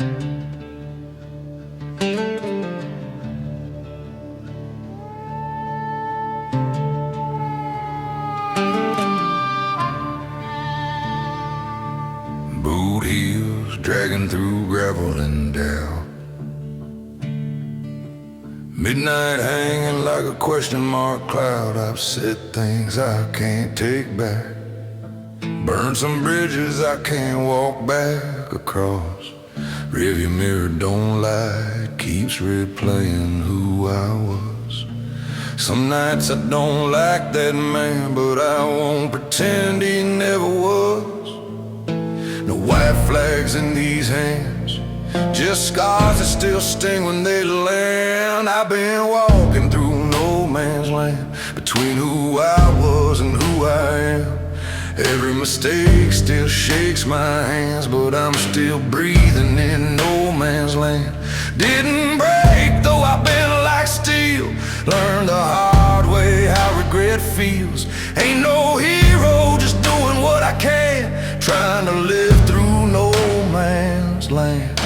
Boot heels dragging through gravel and doubt. Midnight hanging like a question mark cloud. I've said things I can't take back, burned some bridges I can't walk back across. Rearview mirror don't lie, it keeps replaying who I was. Some nights I don't like that man, but I won't pretend he never was. No white flags in these hands, just scars that still sting when they land. I've been walking through no man's land, between who I was and who I am. Every mistake still shakes my hands, but I'm still breathing in no man's land. Didn't break, though I've been like steel. Learned the hard way how regret feels. Ain't no hero, just doing what I can, trying to live through no man's land.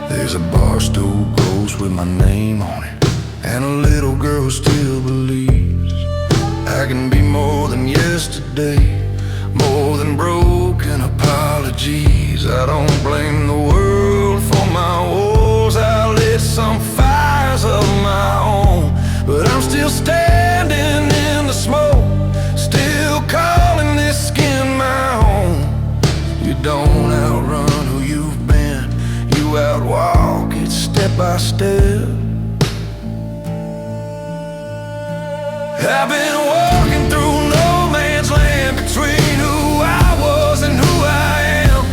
There's a bar stool ghost with my name on it, and a little girl who still believes I can be more than yesterday, more than broken apologies. I don't blame the world for my woes. I lit some fires of my own, but I'm still standing in the smoke, still calling this skin my own. You don't outrun who you've been, you outwalk it step by step. I've been walking through no man's land, between who I was and who I am.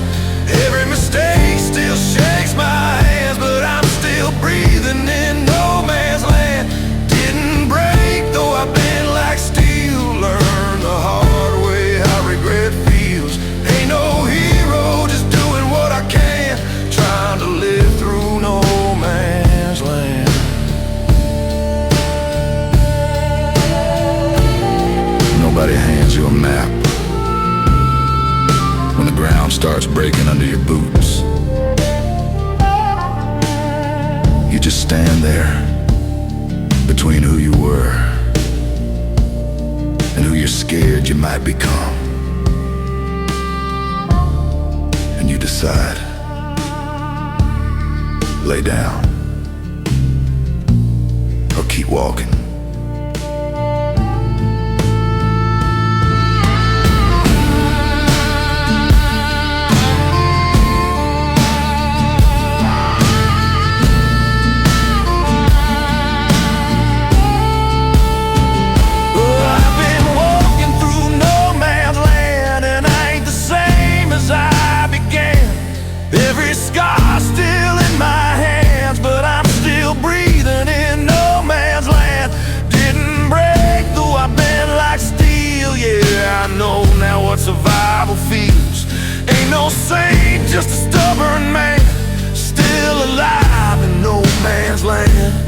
Every mistake still shakes my hands, but I'm still breathing in no man's land. Didn't break, though I've been like steel. Learned the hard way how regret feels. Ain't no hero, just doing what I can, trying to live through no man's land. Nobody hands you a map when the ground starts breaking under your boots. You just stand there between who you were and who you're scared you might become, and you decide, lay down or keep walking. Every scar still in my hands, but I'm still breathing in no man's land. Didn't break, though I've been like steel. Yeah, I know now what survival feels. Ain't no saint, just a stubborn man, still alive in no man's land.